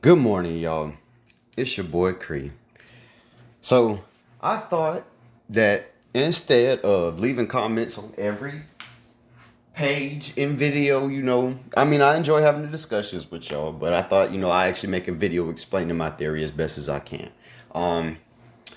Good morning, y'all. It's your boy Cree. So I thought that instead of leaving comments on every page in video, I enjoy having the discussions with y'all, but I thought, I actually make a video explaining my theory as best as I can. Um,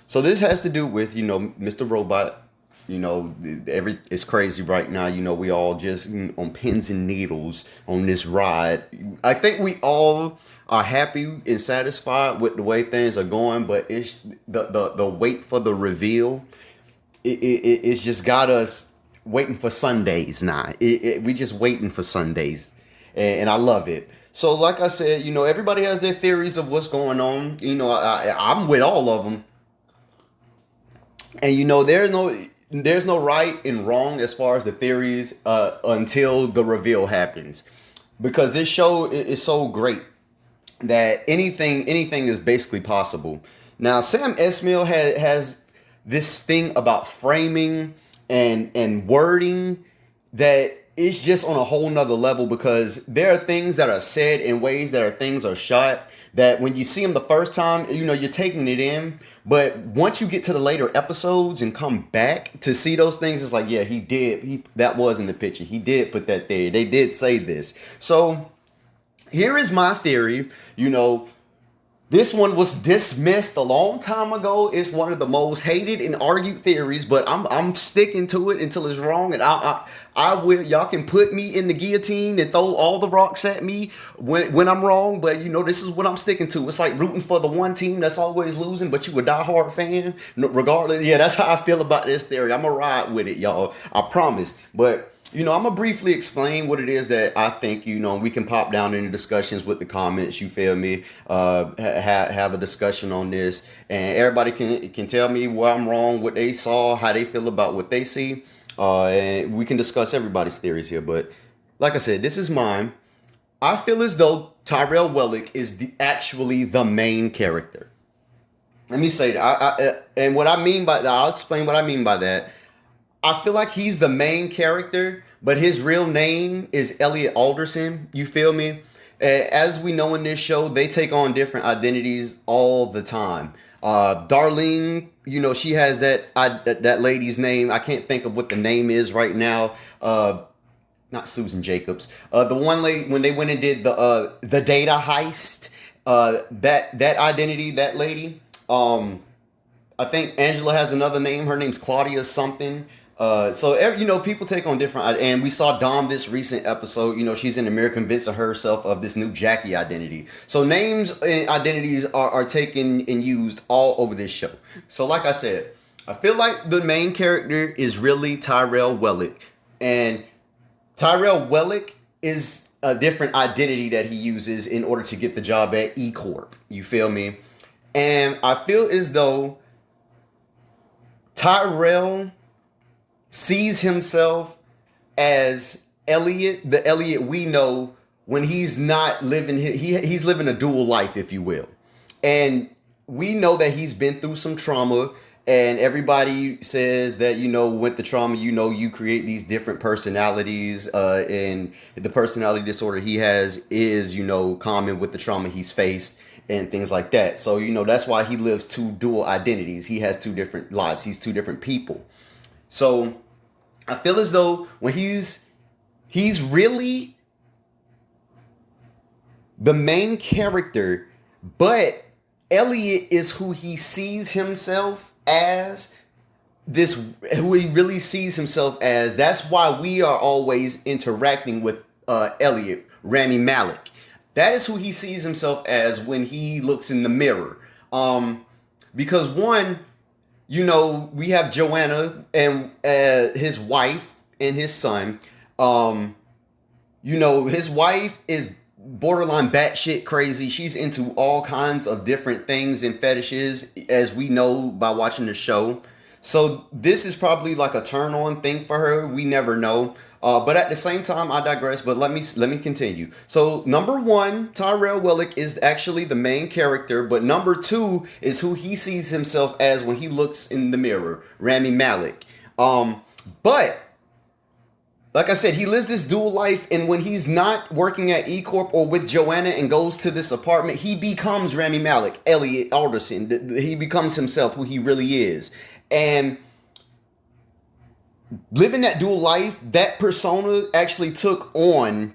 so this has to do with, Mr. Robot. It's crazy right now. We all just on pins and needles on this ride. I think we all are happy and satisfied with the way things are going, but it's the wait for the reveal. It's just got us waiting for Sundays now. We just waiting for Sundays, and I love it. So, like I said, everybody has their theories of what's going on. I'm with all of them. And there's no right and wrong as far as the theories until the reveal happens, because this show is so great that anything is basically possible. Now, Sam Esmail has this thing about framing and wording that is just on a whole nother level, because there are things that are said in ways that things are shot that when you see them the first time, you're taking it in. But once you get to the later episodes and come back to see those things, it's like, yeah, that was in the picture. He did put that there. They did say this. So here is my theory. This one was dismissed a long time ago. It's one of the most hated and argued theories, but I'm sticking to it until it's wrong. And I will. Y'all can put me in the guillotine and throw all the rocks at me when I'm wrong. But this is what I'm sticking to. It's like rooting for the one team that's always losing, but you a diehard fan regardless. Yeah, that's how I feel about this theory. I'm gonna ride with it, y'all. I promise. But I'm going to briefly explain what it is that I think, we can pop down into discussions with the comments, you feel me, have a discussion on this, and everybody can tell me where I'm wrong, what they saw, how they feel about what they see, and we can discuss everybody's theories here. But like I said, this is mine. I feel as though Tyrell Wellick is actually the main character. Let me say that. And what I mean by that, I'll explain what I mean by that. I feel like he's the main character, but his real name is Elliot Alderson. You feel me? As we know in this show, they take on different identities all the time. Darlene, she has that lady's name. I can't think of what the name is right now. Not Susan Jacobs. The one lady when they went and did the data heist. That identity, that lady. I think Angela has another name. Her name's Claudia something. People take on different, and we saw Dom this recent episode. She's in the mirror convincing herself of this new Jackie identity. So names and identities are taken and used all over this show. So like I said, I feel like the main character is really Tyrell Wellick, and Tyrell Wellick is a different identity that he uses in order to get the job at E Corp. You feel me? And I feel as though Tyrell sees himself as Elliot, the Elliot we know, when he's not living he's living a dual life, if you will. And we know that he's been through some trauma, and everybody says that, with the trauma, you create these different personalities, and the personality disorder he has is, common with the trauma he's faced and things like that. So, that's why he lives two dual identities. He has two different lives. He's two different people. So I feel as though when he's really the main character, but Elliot is who he sees himself as, who he really sees himself as. That's why we are always interacting with Elliot, Rami Malek. That is who he sees himself as when he looks in the mirror. Because one, we have Joanna and his wife and his son. His wife is borderline batshit crazy. She's into all kinds of different things and fetishes, as we know by watching the show. So this is probably like a turn on thing for her. We never know. But at the same time, I digress. But let me continue. So number one, Tyrell Wellick is actually the main character. But number two is who he sees himself as when he looks in the mirror, Rami Malek. But Like I said, he lives this dual life, and when he's not working at E Corp or with Joanna and goes to this apartment, he becomes Rami Malek, Elliot Alderson. He becomes himself, who he really is. And living that dual life, that persona actually took on,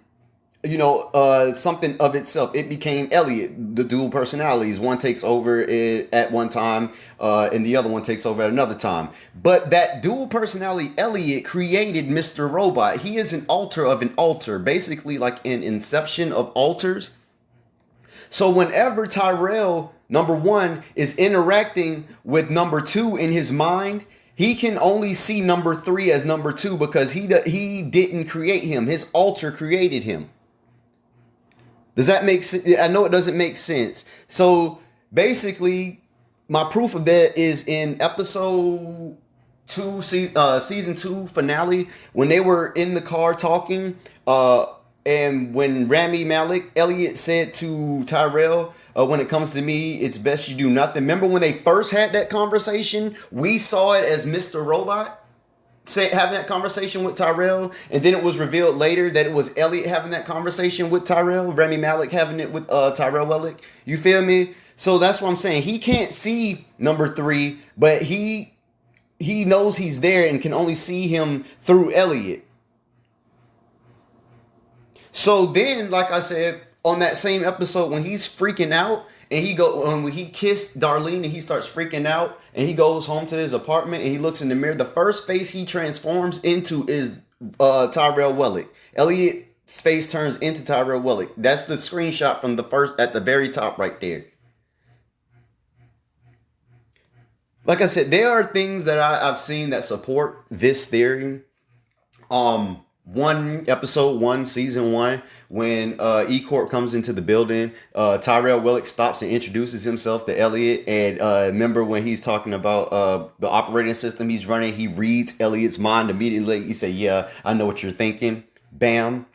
something of itself. It became Elliot, the dual personalities. One takes over at one time, and the other one takes over at another time. But that dual personality, Elliot, created Mr. Robot. He is an alter of an alter, basically like an inception of alters. So whenever Tyrell, number one, is interacting with number two in his mind, he can only see number three as number two because he didn't create him. His alter created him. Does that make sense? I know it doesn't make sense. So basically, my proof of that is in episode 2, season 2 finale, when they were in the car talking, and when Rami Malek, Elliot said to Tyrell, when it comes to me, it's best you do nothing. Remember when they first had that conversation? We saw it as Mr. Robot having that conversation with Tyrell, and then it was revealed later that it was Elliot having that conversation with Tyrell, Rami Malek having it with Tyrell Wellick. You feel me? So that's what I'm saying. He can't see number three, but he knows he's there and can only see him through Elliot. So then, like I said, on that same episode, when he's freaking out and when he kissed Darlene and he starts freaking out and he goes home to his apartment and he looks in the mirror, the first face he transforms into is Tyrell Wellick. Elliot's face turns into Tyrell Wellick. That's the screenshot from at the very top right there. Like I said, there are things that I've seen that support this theory. Episode 1, season 1, when E Corp comes into the building, Tyrell Wellick stops and introduces himself to Elliot. And remember when he's talking about the operating system he's running, he reads Elliot's mind immediately. He said, "Yeah, I know what you're thinking." Bam.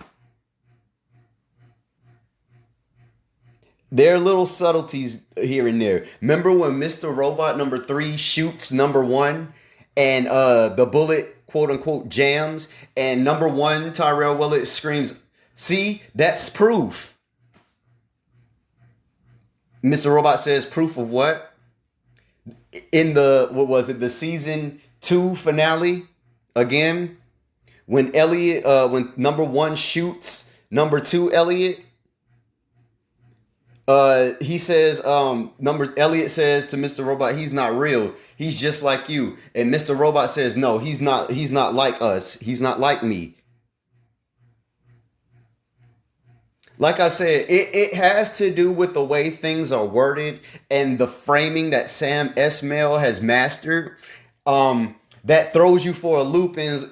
There are little subtleties here and there. Remember when Mr. Robot number 3 shoots number 1 and the bullet quote unquote jams, and number 1, Tyrell Wellick, screams, "See, that's proof." Mr. Robot says, "Proof of what?" In the season 2 finale, again, when when number 1 shoots number 2 Elliot, he says, Elliot says to Mr. Robot, "He's not real. He's just like you." And Mr. Robot says, "No, he's not like us. He's not like me." Like I said, it has to do with the way things are worded and the framing that Sam Esmail has mastered. That throws you for a loop, and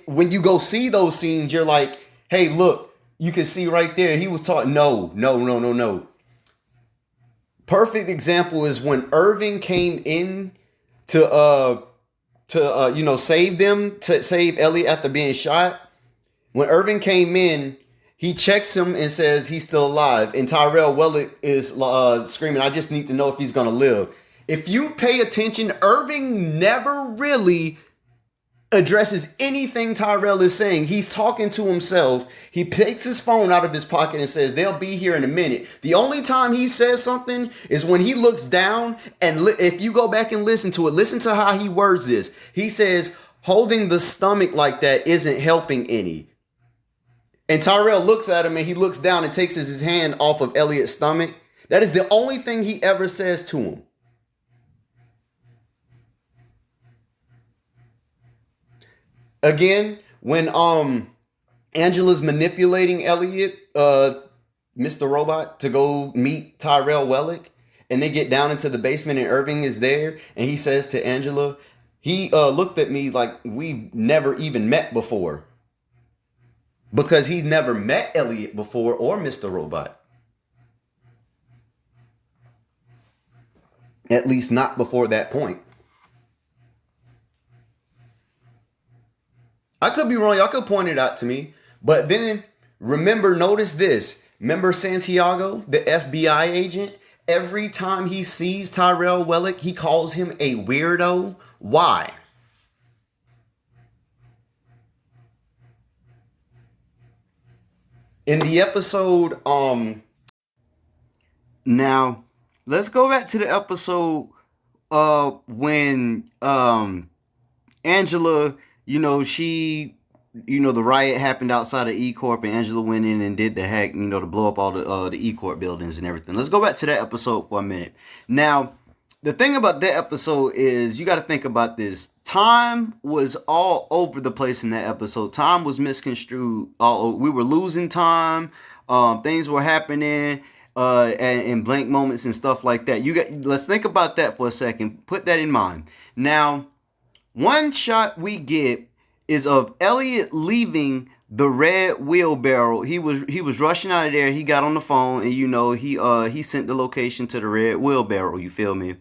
when you go see those scenes, you're like, "Hey, look, you can see right there. He was taught." No. Perfect example is when Irving came in to save Elliot after being shot. When Irving came in, he checks him and says he's still alive, and Tyrell Wellick is screaming, "I just need to know if he's gonna live." If you pay attention, Irving never really addresses anything Tyrell is saying. He's talking to himself. He takes his phone out of his pocket and says, "They'll be here in a minute." The only time he says something is when he looks down, and if you go back and listen to it, listen to how he words this. He says, "Holding the stomach like that isn't helping any." And Tyrell looks at him and he looks down and takes his hand off of Elliot's stomach. That is the only thing he ever says to him. Again, when Angela's manipulating Elliot, Mr. Robot, to go meet Tyrell Wellick, and they get down into the basement and Irving is there, and he says to Angela, "He looked at me like we've never even met before." Because he's never met Elliot before or Mr. Robot. At least not before that point. I could be wrong. Y'all could point it out to me. But then, notice this. Remember Santiago, the FBI agent? Every time he sees Tyrell Wellick, he calls him a weirdo. Why? in the episode, now let's go back to the episode when Angela, the riot happened outside of E Corp, and Angela went in and did the hack, to blow up all the E Corp buildings and everything. Let's go back to that episode for a minute. Now, the thing about that episode is you got to think about this. Time was all over the place in that episode. Time was misconstrued. We were losing time. Things were happening in blank moments and stuff like that. Let's think about that for a second. Put that in mind. Now, one shot we get is of Elliot leaving the red wheelbarrow. He was rushing out of there. He got on the phone and he sent the location to the red wheelbarrow. You feel me?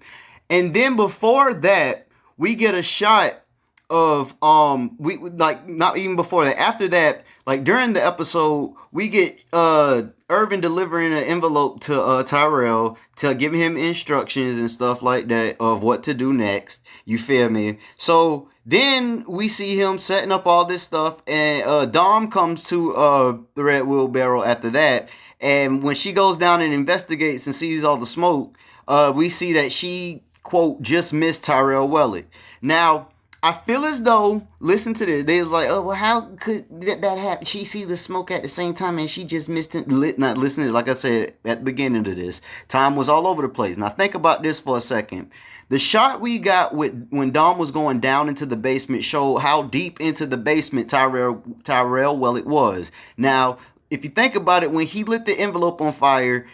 And then before that, we get a shot of not even before that. After that, like during the episode, we get Irvin delivering an envelope to Tyrell to give him instructions and stuff like that of what to do next. You feel me? So then we see him setting up all this stuff, and Dom comes to the red wheelbarrow after that. And when she goes down and investigates and sees all the smoke, we see that she, quote, just missed Tyrell Wellick. Now, I feel as though, listen to this, they was like, oh, well, how could that happen? She see the smoke at the same time and she just missed it. Not listening, like I said at the beginning of this, time was all over the place. Now, think about this for a second. The shot we got when Dom was going down into the basement showed how deep into the basement Tyrell Wellick was. Now, if you think about it, when he lit the envelope on fire,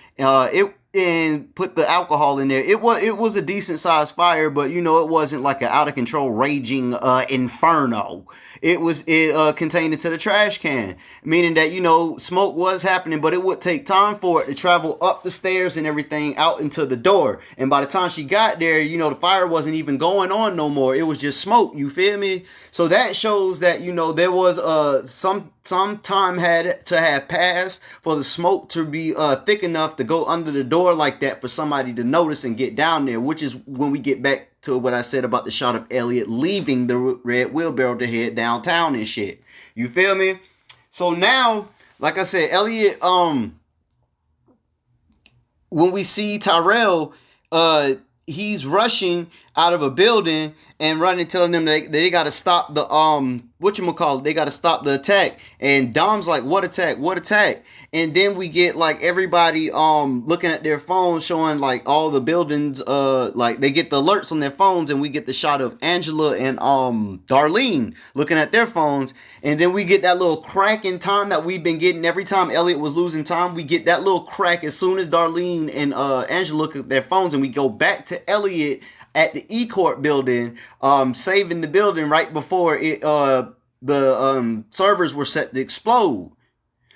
and put the alcohol in there, it was a decent sized fire, but it wasn't like an out of control raging inferno. It contained into the trash can, meaning that smoke was happening, but it would take time for it to travel up the stairs and everything out into the door. And by the time she got there, the fire wasn't even going on no more. It was just smoke. You feel me? So that shows that there was some time had to have passed for the smoke to be thick enough to go under the door like that for somebody to notice and get down there, which is when we get back to what I said about the shot of Elliot leaving the red wheelbarrow to head downtown and shit. You feel me? So now, like I said, Elliot, when we see Tyrell, he's rushing out of a building and running, telling them that they got to stop the they got to stop the attack. And Dom's like, what attack? What attack? And then we get like everybody looking at their phones, showing like all the buildings, like they get the alerts on their phones, and we get the shot of Angela and Darlene looking at their phones. And then we get that little crack in time that we've been getting every time Elliot was losing time. We get that little crack as soon as Darlene and Angela look at their phones, and we go back to Elliot at the E Corp building, saving the building right before the servers were set to explode.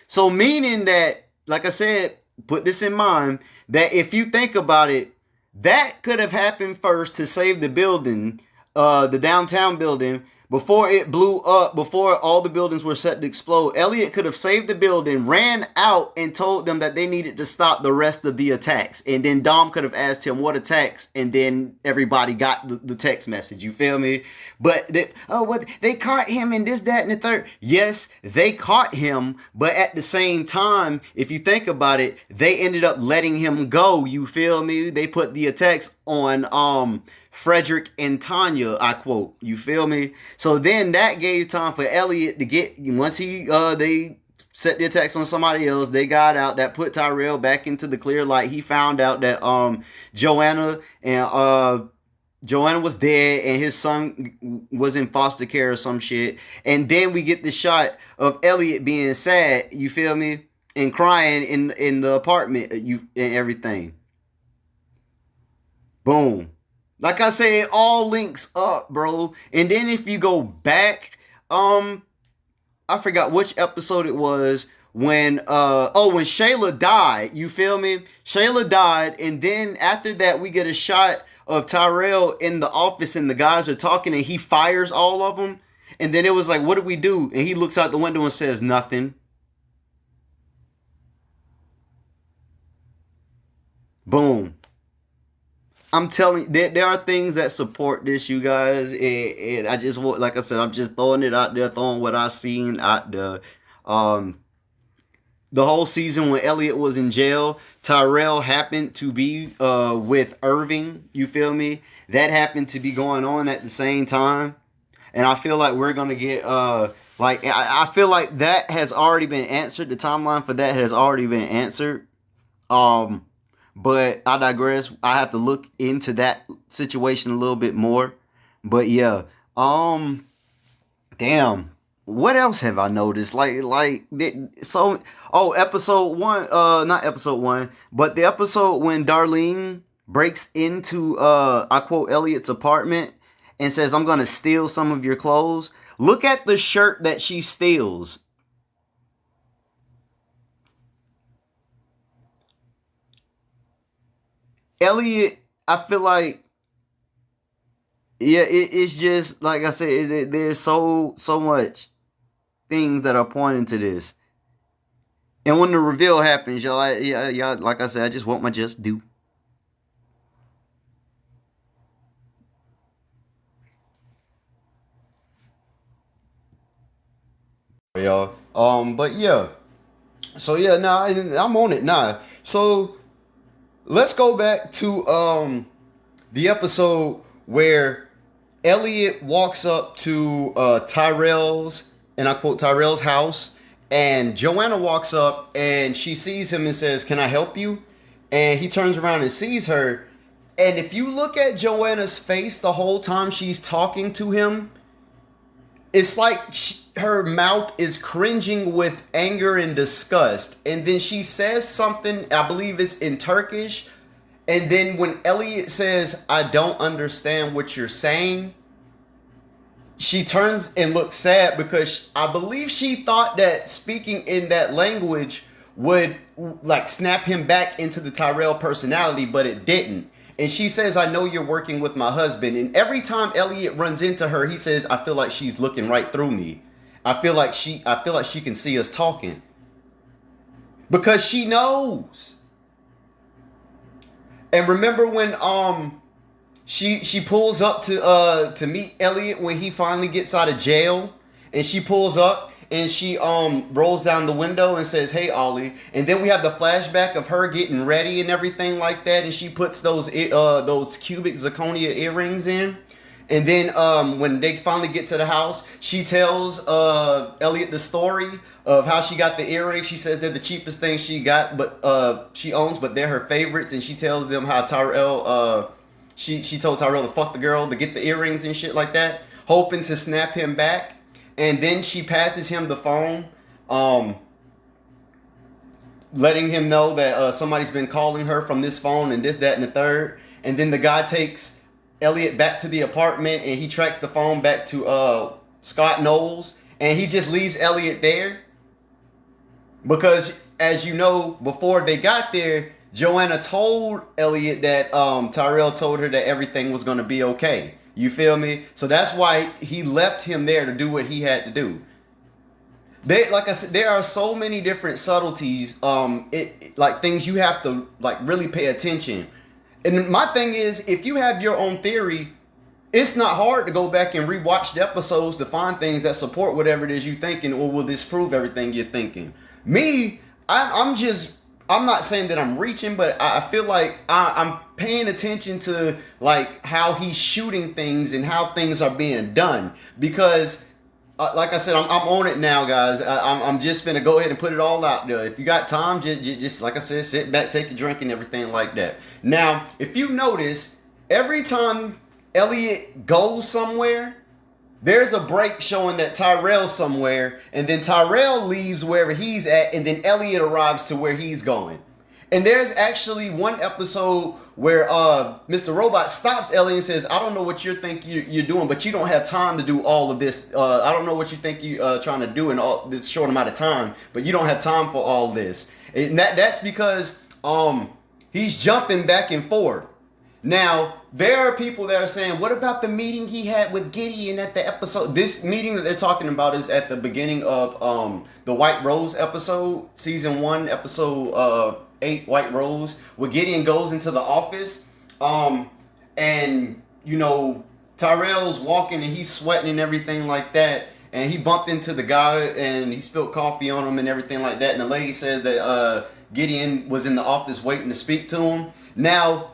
So meaning that, like I said, put this in mind, that if you think about it, that could have happened first to save the building, the downtown building, before it blew up, before all the buildings were set to explode. Elliot could have saved the building, ran out, and told them that they needed to stop the rest of the attacks. And then Dom could have asked him what attacks, and then everybody got the text message. You feel me? But they caught him and this, that, and the third. Yes, they caught him, but at the same time, if you think about it, they ended up letting him go. You feel me? They put the attacks on Frederick and Tanya, I quote. You feel me? So then that gave time for Elliot to get, once they set the attacks on somebody else, they got out. That put Tyrell back into the clear light. He found out that Joanna was dead and his son was in foster care or some shit. And then we get the shot of Elliot being sad, you feel me? And crying in the apartment and everything. Boom. Like I said, it all links up, bro. And then if you go back, I forgot which episode it was when when Shayla died. You feel me? Shayla died, and then after that we get a shot of Tyrell in the office and the guys are talking and he fires all of them. And then it was like, what do we do? And he looks out the window and says, nothing. Boom. I'm telling you, there are things that support this, you guys, and I just want, like I said, I'm just throwing it out there, throwing what I've seen out there. the whole season when Elliot was in jail, Tyrell happened to be with Irving. You feel me? That happened to be going on at the same time. And I feel like we're gonna get I feel like that has already been answered. The timeline for that has already been answered. But I digress. I have to look into that situation a little bit more. But yeah, damn. What else have I noticed? Episode one, not episode one, but the episode when Darlene breaks into I quote Elliot's apartment and says, "I'm gonna steal some of your clothes." Look at the shirt that she steals. Elliot, I feel like, yeah, it's just like I said. There's so much things that are pointing to this. And when the reveal happens, y'all, y'all, like I said, I just want my just due. Y'all. But yeah. So yeah, nah, I'm on it. Nah. So let's go back to the episode where Elliot walks up to Tyrell's, and I quote Tyrell's house, and Joanna walks up and she sees him and says, "Can I help you?" And he turns around and sees her. And if you look at Joanna's face the whole time she's talking to him, it's like her mouth is cringing with anger and disgust. And then she says something, I believe it's in Turkish. And then when Elliot says, "I don't understand what you're saying," she turns and looks sad because I believe she thought that speaking in that language would like snap him back into the Tyrell personality, but it didn't. And she says, "I know you're working with my husband." And every time Elliot runs into her, he says, "I feel like she's looking right through me. I feel like she can see us talking." Because she knows. And remember when she pulls up to meet Elliot when he finally gets out of jail, and she pulls up and she rolls down the window and says, "Hey, Ollie." And then we have the flashback of her getting ready and everything like that, and she puts those cubic zirconia earrings in. And then when they finally get to the house, she tells Elliot the story of how she got the earrings. She says they're the cheapest thing she got, but she owns, but they're her favorites. And she tells them how Tyrell, she told Tyrell to fuck the girl to get the earrings and shit like that, hoping to snap him back. And then she passes him the phone, letting him know that somebody's been calling her from this phone and this, that, and the third. And then the guy takes Elliot back to the apartment and he tracks the phone back to Scott Knowles, and he just leaves Elliot there because, as you know, before they got there, Joanna told Elliot that Tyrell told her that everything was going to be okay. You feel me? So that's why he left him there to do what he had to do. Like I said, there are so many different subtleties, like things you have to like really pay attention. And my thing is, if you have your own theory, it's not hard to go back and rewatch the episodes to find things that support whatever it is you're thinking or will disprove everything you're thinking. Me, I'm not saying that I'm reaching, but I feel like I'm paying attention to like how he's shooting things and how things are being done. Because like I said, I'm on it now, guys. I'm just finna go ahead and put it all out there. If you got time, just like I said, sit back, take a drink and everything like that. Now, if you notice, every time Elliot goes somewhere, there's a break showing that Tyrell's somewhere, and then Tyrell leaves wherever he's at, and then Elliot arrives to where he's going. And there's actually one episode where Mr.Robot stops Elliot and says, "I don't know what you think you're doing, but you don't have time to do all of this. I don't know what you think you're trying to do in all this short amount of time, but you don't have time for all this." And that's because he's jumping back and forth. Now, there are people that are saying, what about the meeting he had with Gideon at the episode? This meeting that they're talking about is at the beginning of the White Rose episode, season 1, episode 8, White Rose, where Gideon goes into the office, and, you know, Tyrell's walking and he's sweating and everything like that. and he bumped into the guy and he spilled coffee on him and everything like that. And the lady says that Gideon was in the office waiting to speak to him. Now,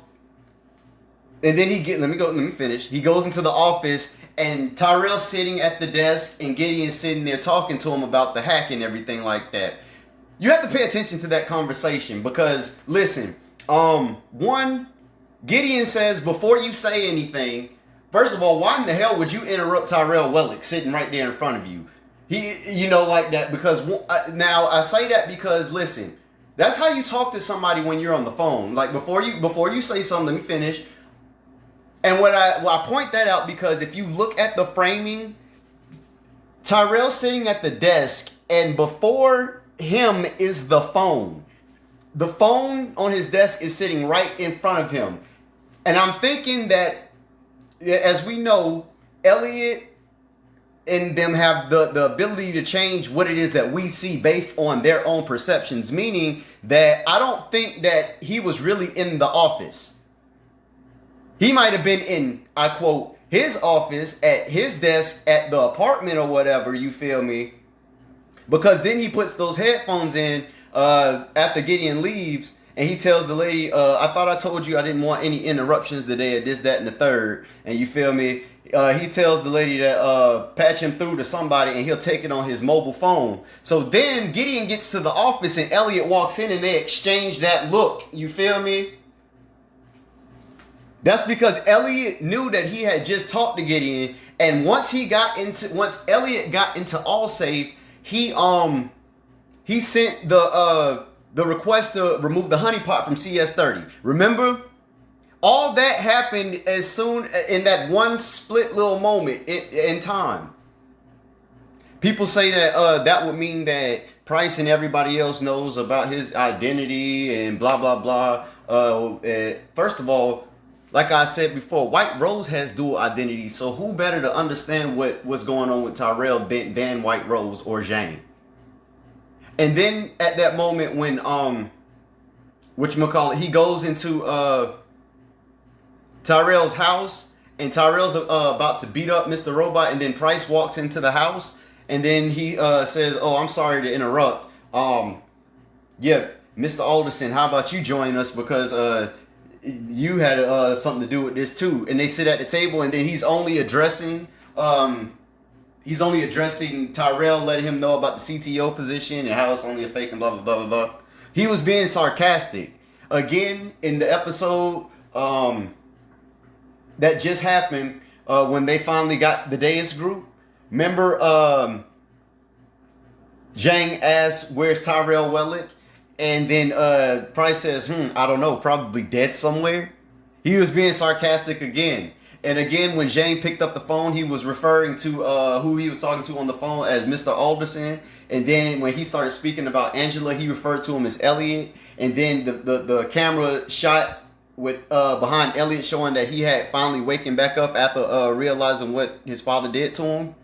and then let me finish. He goes into the office and Tyrell's sitting at the desk and Gideon's sitting there talking to him about the hack and everything like that. You have to pay attention to that conversation because, listen, one, Gideon says, before you say anything, first of all, why in the hell would you interrupt Tyrell Wellick sitting right there in front of you? Like that, because now I say that because, listen, that's how you talk to somebody when you're on the phone. Like, before you say something, let me finish. And I point that out because if you look at the framing, Tyrell's sitting at the desk, and before him is the phone. The phone on his desk is sitting right in front of him. And I'm thinking that, as we know, Elliot and them have the ability to change what it is that we see based on their own perceptions. Meaning that I don't think that he was really in the office. He might have been in, I quote, his office, at his desk, at the apartment or whatever, you feel me? Because then he puts those headphones in after Gideon leaves, and he tells the lady, I thought I told you I didn't want any interruptions today, or this, that, and the third. And you feel me? He tells the lady that patch him through to somebody, and he'll take it on his mobile phone. So then Gideon gets to the office, and Elliot walks in, and they exchange that look. You feel me? That's because Elliot knew that he had just talked to Gideon, and once Elliot got into AllSafe, he sent the request to remove the honeypot from CS30. Remember? All that happened as soon in that one split little moment in time. People say that that would mean that Price and everybody else knows about his identity and blah blah blah. First of all, like I said before, White Rose has dual identity, so who better to understand what's going on with Tyrell than White Rose or Zhang? And then at that moment when he goes into Tyrell's house, and Tyrell's about to beat up Mr.Robot, and then Price walks into the house, and then he says, "Oh, I'm sorry to interrupt. Yeah, Mr. Alderson, how about you join us because you had something to do with this too." And they sit at the table, and then he's only addressing Tyrell, letting him know about the CTO position and how it's only a fake and blah blah blah blah blah. He was being sarcastic. Again, in the episode that just happened, when they finally got the Deus group, remember Zhang asked, "Where's Tyrell Wellick?" And then Price says, I don't know, probably dead somewhere. He was being sarcastic again. And again, when Zhang picked up the phone, he was referring to who he was talking to on the phone as Mr. Alderson. And then when he started speaking about Angela, he referred to him as Elliot. And then the camera shot with behind Elliot, showing that he had finally waken back up after realizing what his father did to him.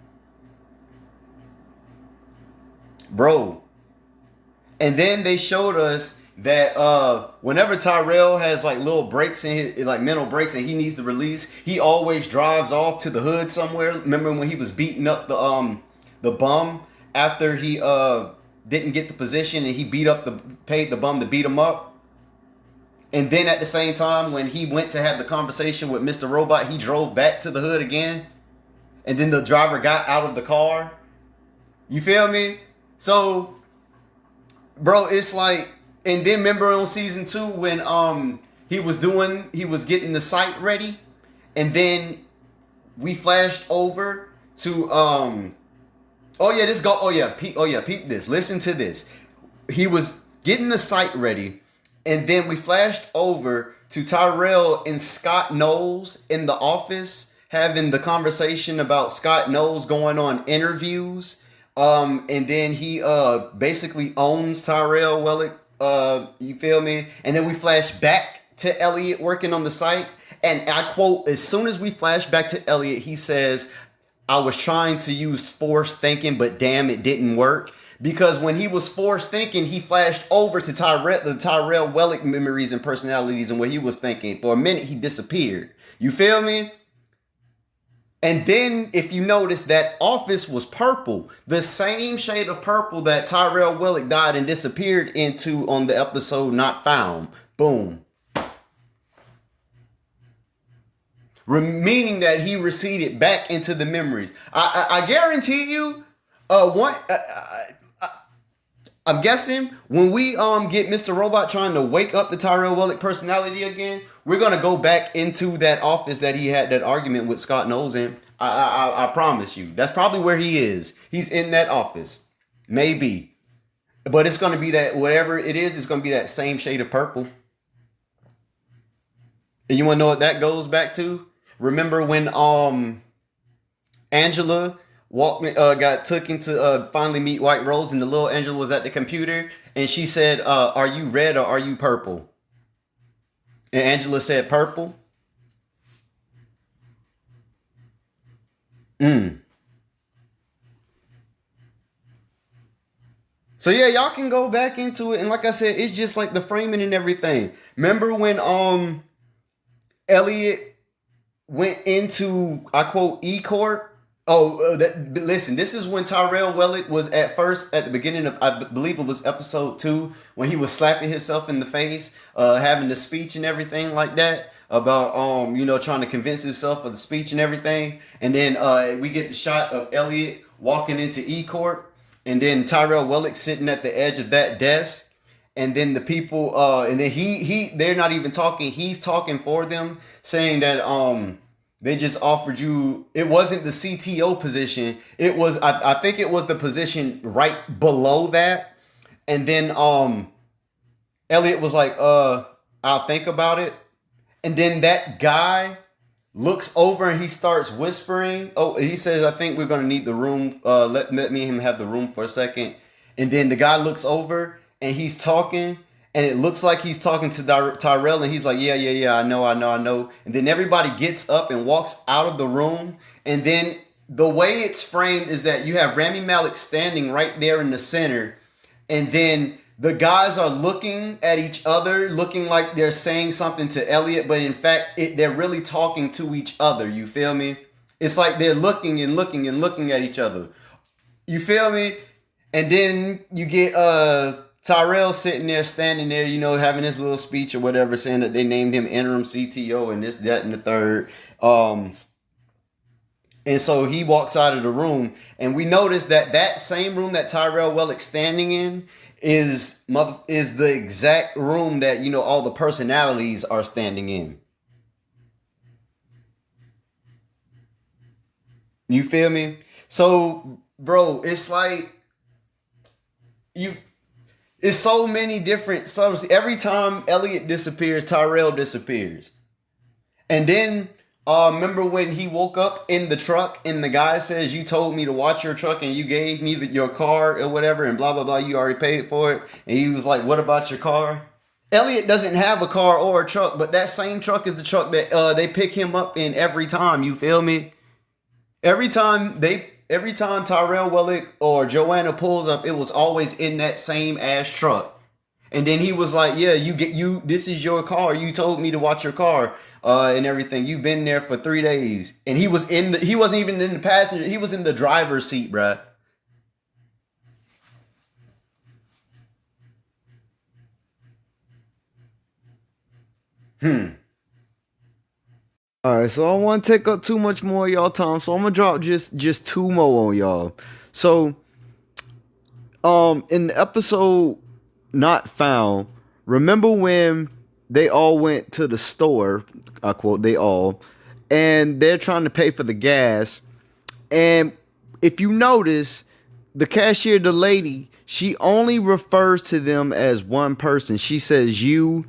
Bro. And then they showed us that whenever Tyrell has like little breaks in his, like mental breaks, and he needs to release, he always drives off to the hood somewhere. Remember when he was beating up the bum after he didn't get the position, and he paid the bum to beat him up? And then at the same time, when he went to have the conversation with Mr. Robot, he drove back to the hood again. And then the driver got out of the car. You feel me? So, bro, it's like, and then remember on season 2 when he was getting the site ready, and then we flashed over to peep this. Listen to this. He was getting the site ready, and then we flashed over to Tyrell and Scott Knowles in the office having the conversation about Scott Knowles going on interviews. And then he basically owns Tyrell Wellick. You feel me? And then we flash back to Elliot working on the site. And I quote, as soon as we flash back to Elliot, he says, "I was trying to use forced thinking, but damn, it didn't work." Because when he was forced thinking, he flashed over to the Tyrell Wellick memories and personalities and what he was thinking. For a minute, he disappeared. You feel me? And then, if you notice, that office was purple, the same shade of purple that Tyrell Wellick died and disappeared into on the episode Not Found. Boom. Meaning that he receded back into the memories. I guarantee you, I'm guessing when we get Mr. Robot trying to wake up the Tyrell Wellick personality again, we're gonna go back into that office that he had that argument with Scott Knowles in. I promise you, that's probably where he is. He's in that office, maybe, but it's gonna be that whatever it is, it's gonna be that same shade of purple. And you wanna know what that goes back to? Remember when Angela got took into finally meet White Rose, and the little Angela was at the computer, and she said, "Are you red or are you purple?" And Angela said, "Purple." So yeah, y'all can go back into it, and like I said, it's just like the framing and everything. Remember when Elliot went into, I quote, E Court. Listen, this is when Tyrell Wellick was at first at the beginning of, I believe it was episode 2, when he was slapping himself in the face, having the speech and everything like that about trying to convince himself of the speech and everything. And then we get the shot of Elliot walking into E Court, and then Tyrell Wellick sitting at the edge of that desk. And then the people, and then they're not even talking. He's talking for them, saying that they just offered you. It wasn't the CTO position. It was, I think it was the position right below that. And then Elliot was like, I'll think about it. And then that guy looks over and he starts whispering. Oh, he says, "I think we're gonna need the room. Let me and him have the room for a second." And then the guy looks over and he's talking, and it looks like he's talking to Tyrell, and he's like, yeah, I know. And then everybody gets up and walks out of the room. And then the way it's framed is that you have Rami Malek standing right there in the center, and then the guys are looking at each other, looking like they're saying something to Elliot, but in fact, they're really talking to each other. You feel me? It's like they're looking and looking and looking at each other. You feel me? And then you get Tyrell sitting there, standing there, having his little speech or whatever, saying that they named him interim CTO and this, that, and the third. And so he walks out of the room, and we notice that same room that Tyrell Wellick's standing in is the exact room that all the personalities are standing in. You feel me? So, bro, it's like it's so many different subtleties. Every time Elliot disappears, Tyrell disappears. And then remember when he woke up in the truck and the guy says, "You told me to watch your truck and you gave me your car or whatever, and blah, blah, blah. You already paid for it." And he was like, "What about your car?" Elliot doesn't have a car or a truck, but that same truck is the truck that they pick him up in every time. You feel me? Every time Tyrell Wellick or Joanna pulls up, it was always in that same ass truck. And then he was like, "Yeah, this is your car. You told me to watch your car and everything. You've been there for 3 days." And he wasn't even in the passenger. He was in the driver's seat, bruh. All right, so I don't want to take up too much more of y'all time, so I'm gonna drop just two more on y'all. So, in the episode Not Found, remember when they all went to the store? I quote, they all, and they're trying to pay for the gas. And if you notice, the cashier, the lady, she only refers to them as one person. She says you,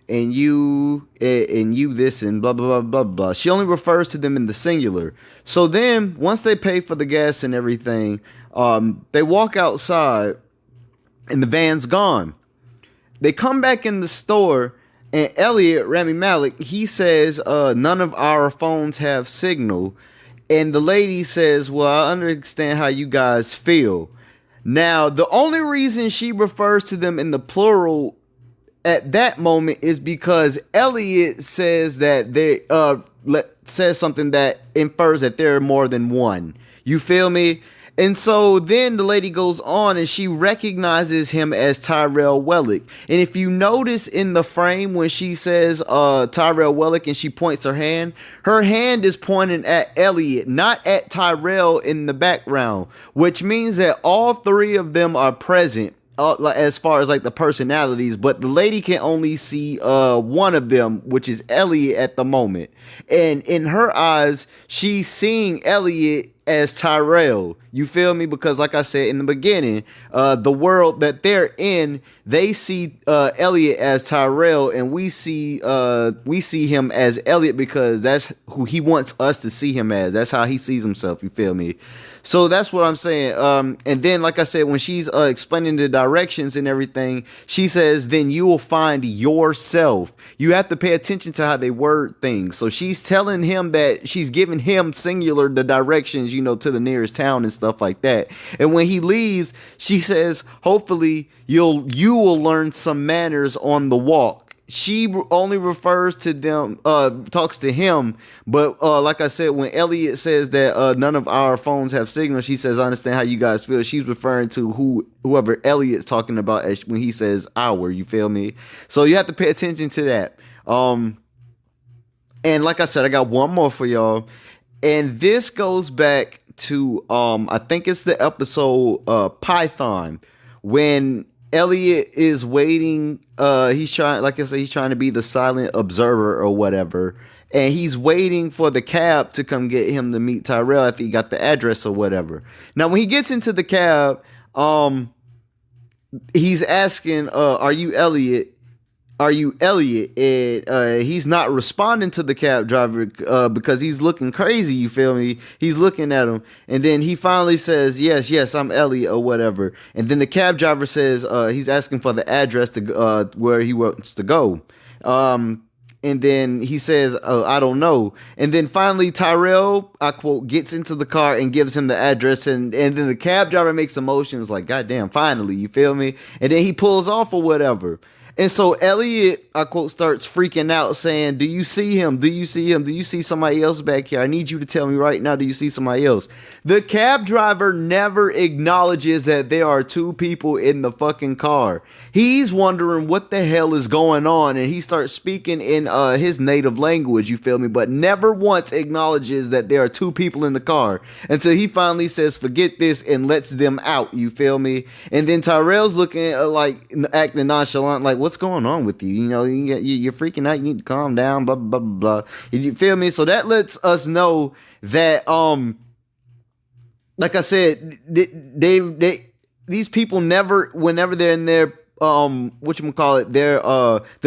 and you this and blah blah blah blah blah. She only refers to them in the singular. So then once they pay for the gas and everything, they walk outside and the van's gone. They come back in the store, and Elliot, Rami Malek, he says none of our phones have signal. And the lady says, "Well, I understand how you guys feel." Now, the only reason she refers to them in the plural at that moment is because Elliot says that says something that infers that there are more than one. You feel me? And so then the lady goes on and she recognizes him as Tyrell Wellick. And if you notice in the frame when she says Tyrell Wellick and she points her hand is pointing at Elliot, not at Tyrell in the background, which means that all three of them are present. As far as like the personalities, but the lady can only see one of them, which is Elliot at the moment. And in her eyes, she's seeing Elliot as Tyrell. You feel me? Because like I said in the beginning, the world that they're in, they see Elliot as Tyrell, and we see him as Elliot because that's who he wants us to see him as. That's how he sees himself. You feel me? So that's what I'm saying. And then, like I said, when she's explaining the directions and everything, she says, then you will find yourself. You have to pay attention to how they word things. So she's telling him that she's giving him singular the directions, to the nearest town and stuff like that. And when he leaves, she says, hopefully you will learn some manners on the walk. She only refers to them, talks to him. But like I said, when Elliot says that none of our phones have signal, she says, I understand how you guys feel. She's referring to whoever Elliot's talking about when he says our, you feel me? So you have to pay attention to that. And like I said, I got one more for y'all. And this goes back to, I think it's the episode Python, when Elliot is waiting. He's trying, like I said, he's trying to be the silent observer or whatever. And he's waiting for the cab to come get him to meet Tyrell after he got the address or whatever. Now, when he gets into the cab, he's asking, are you Elliot? Are you Elliot? And he's not responding to the cab driver because he's looking crazy, you feel me? He's looking at him. And then he finally says, yes, I'm Elliot or whatever. And then the cab driver says he's asking for the address to where he wants to go. And then he says, I don't know. And then finally Tyrell, I quote, gets into the car and gives him the address. And then the cab driver makes a motion. It's like, goddamn, finally, you feel me? And then he pulls off or whatever. And so Elliot, I quote, starts freaking out saying, do you see him? Do you see him? Do you see somebody else back here? I need you to tell me right now, do you see somebody else? The cab driver never acknowledges that there are two people in the fucking car. He's wondering what the hell is going on. And he starts speaking in his native language, you feel me? But never once acknowledges that there are two people in the car until he finally says, forget this, and lets them out, you feel me? And then Tyrell's looking acting nonchalant, like, what's going on with you? You're freaking out. You need to calm down, blah, blah, blah, blah. You feel me? So that lets us know that, like I said, these people never, whenever they're in their, their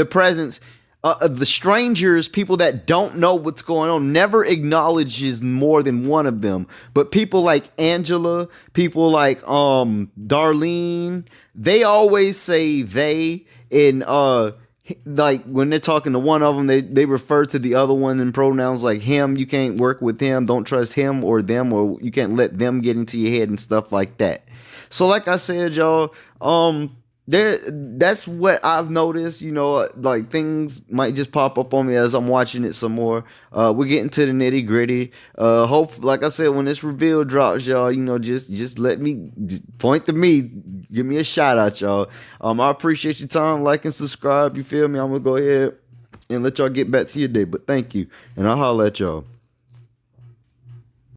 presence, the strangers, people that don't know what's going on, never acknowledges more than one of them. But people like Angela, people like Darlene, they always say they. And like when they're talking to one of them, they refer to the other one in pronouns like him. You can't work with him. Don't trust him or them, or you can't let them get into your head and stuff like that. So like I said, y'all, that's what I've noticed. Like things might just pop up on me as I'm watching it some more. We're getting to the nitty gritty. Hope, like I said, when this reveal drops, y'all, just let me point to me, give me a shout out, y'all. I appreciate your time, like and subscribe. You feel me? I'm gonna go ahead and let y'all get back to your day. But thank you, and I'll holler at y'all.